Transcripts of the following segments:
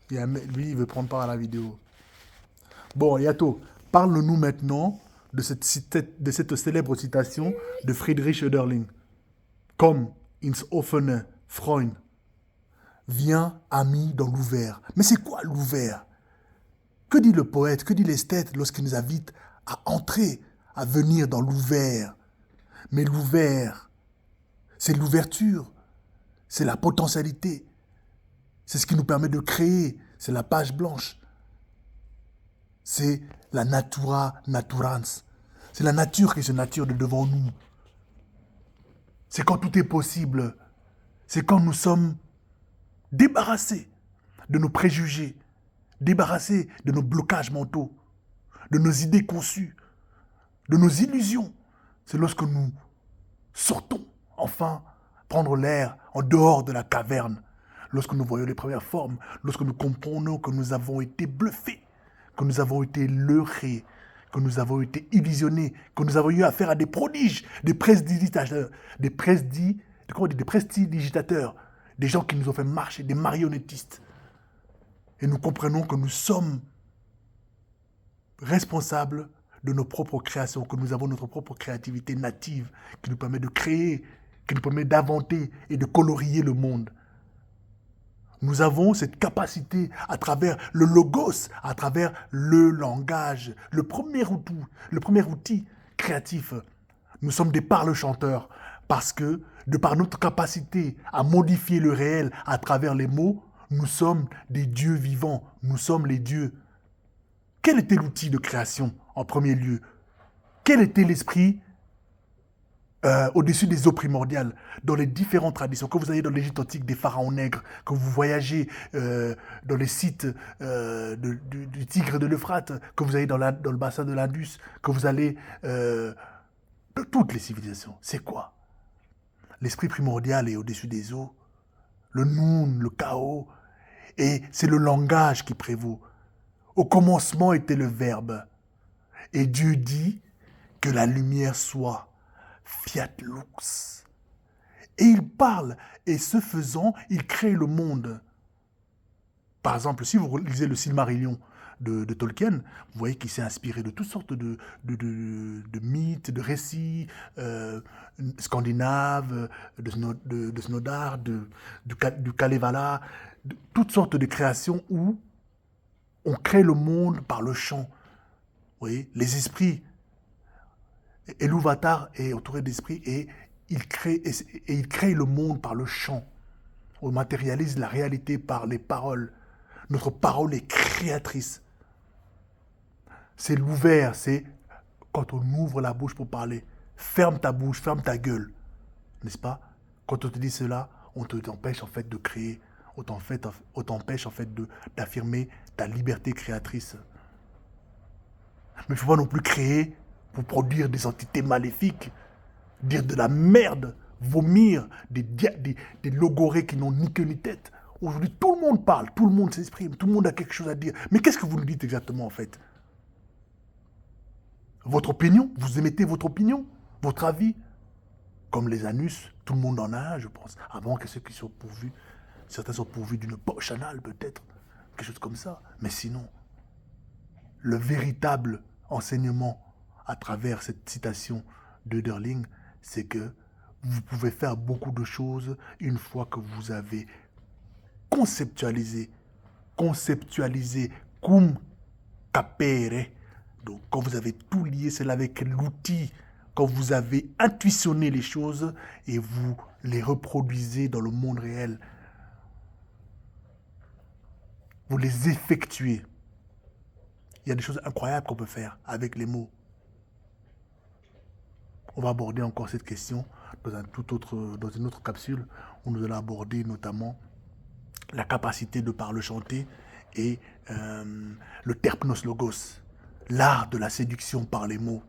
Lui, il veut prendre part à la vidéo. Bon, Yato, parle-nous maintenant de cette célèbre citation de Friedrich Schöderling. Comme ins offene Freund. Viens, ami, dans l'ouvert. Mais c'est quoi l'ouvert? Que dit le poète, que dit l'esthète lorsqu'il nous invite à entrer, à venir dans l'ouvert? Mais l'ouvert, c'est l'ouverture, c'est la potentialité, c'est ce qui nous permet de créer, c'est la page blanche, c'est la natura naturans, c'est la nature qui se nature de devant nous. C'est quand tout est possible, c'est quand nous sommes débarrassés de nos préjugés, débarrassés de nos blocages mentaux, de nos idées conçues, de nos illusions. C'est lorsque nous sortons, enfin, prendre l'air en dehors de la caverne, lorsque nous voyons les premières formes, lorsque nous comprenons que nous avons été bluffés, que nous avons été leurrés, que nous avons été illusionnés, que nous avons eu affaire à des prodiges, des prestidigitateurs, des gens qui nous ont fait marcher, des marionnettistes. Et nous comprenons que nous sommes responsables de nos propres créations, que nous avons notre propre créativité native qui nous permet de créer, qui nous permet d'inventer et de colorier le monde. Nous avons cette capacité à travers le logos, à travers le langage, le premier outil créatif. Nous sommes des parle-chanteurs parce que, de par notre capacité à modifier le réel à travers les mots, nous sommes des dieux vivants, nous sommes les dieux. Quel était l'outil de création en premier lieu? Quel était l'esprit au-dessus des eaux primordiales, dans les différentes traditions, que vous allez dans l'Égypte antique des pharaons nègres, que vous voyagez dans les sites du Tigre et de l'Euphrate, que vous allez dans le bassin de l'Indus, que vous allez de toutes les civilisations. C'est quoi? L'esprit primordial est au-dessus des eaux, le noun, le chaos, et c'est le langage qui prévaut. Au commencement était le Verbe, et Dieu dit que la lumière soit. Fiat lux. Et il parle, et ce faisant, il crée le monde. Par exemple, si vous lisez le Silmarillion de Tolkien, vous voyez qu'il s'est inspiré de toutes sortes de mythes, de récits scandinaves, de Snodar, du Kalevala, de toutes sortes de créations où on crée le monde par le chant. Vous voyez, les esprits. Et l'Uvatar est entouré d'esprit et il crée le monde par le chant. On matérialise la réalité par les paroles. Notre parole est créatrice. C'est l'ouvert, c'est quand on ouvre la bouche pour parler. Ferme ta bouche, ferme ta gueule. N'est-ce pas? Quand on te dit cela, on t'empêche en fait de créer. On t'empêche en fait d'affirmer ta liberté créatrice. Mais il ne faut pas non plus créer pour produire des entités maléfiques, dire de la merde, vomir, des logorées qui n'ont ni queue ni tête. Aujourd'hui, tout le monde parle, tout le monde s'exprime, tout le monde a quelque chose à dire. Mais qu'est-ce que vous nous dites exactement en fait? Votre opinion? Vous émettez votre opinion? Votre avis? Comme les anus, tout le monde en a un, je pense. Avant que ceux qui sont pourvus, certains sont pourvus d'une poche anale peut-être, quelque chose comme ça. Mais sinon, le véritable enseignement à travers cette citation d'Öderling, c'est que vous pouvez faire beaucoup de choses une fois que vous avez conceptualisé cum capere. Donc quand vous avez tout lié, c'est là avec l'outil, quand vous avez intuitionné les choses et vous les reproduisez dans le monde réel. Vous les effectuez. Il y a des choses incroyables qu'on peut faire avec les mots. On va aborder encore cette question dans une autre capsule où nous allons aborder notamment la capacité de par le chanter et le terpnos logos, l'art de la séduction par les mots.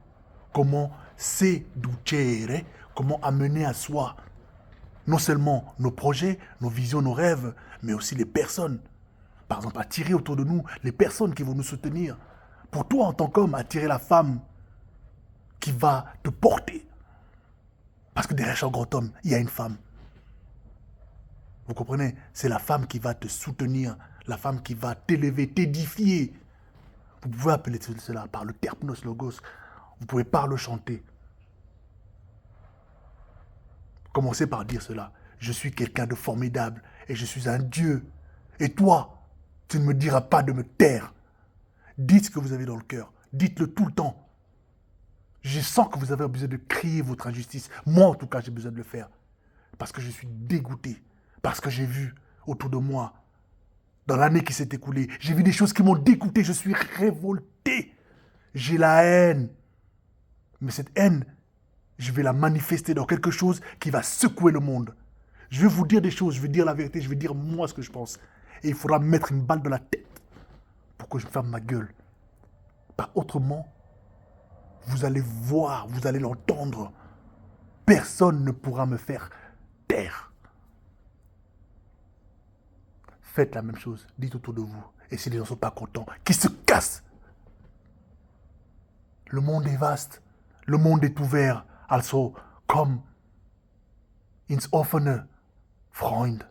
Comment seducere, comment amener à soi non seulement nos projets, nos visions, nos rêves, mais aussi les personnes. Par exemple, attirer autour de nous les personnes qui vont nous soutenir. Pour toi, en tant qu'homme, attirer la femme qui va te porter. Parce que derrière chaque grand homme, il y a une femme. Vous comprenez? C'est la femme qui va te soutenir, la femme qui va t'élever, t'édifier. Vous pouvez appeler cela par le terpnos logos. Vous pouvez par le chanter. Commencez par dire cela. Je suis quelqu'un de formidable et je suis un Dieu. Et toi, tu ne me diras pas de me taire. Dites ce que vous avez dans le cœur. Dites-le tout le temps. Je sens que vous avez besoin de crier votre injustice. Moi, en tout cas, j'ai besoin de le faire. Parce que je suis dégoûté. Parce que j'ai vu autour de moi, dans l'année qui s'est écoulée, j'ai vu des choses qui m'ont dégoûté. Je suis révolté. J'ai la haine. Mais cette haine, je vais la manifester dans quelque chose qui va secouer le monde. Je vais vous dire des choses, je vais dire la vérité, je vais dire moi ce que je pense. Et il faudra me mettre une balle dans la tête pour que je ferme ma gueule. Pas autrement, vous allez voir, vous allez l'entendre. Personne ne pourra me faire taire. Faites la même chose, dites autour de vous. Et si les gens ne sont pas contents, qu'ils se cassent. Le monde est vaste, le monde est ouvert. Also, komm ins offene, Freund.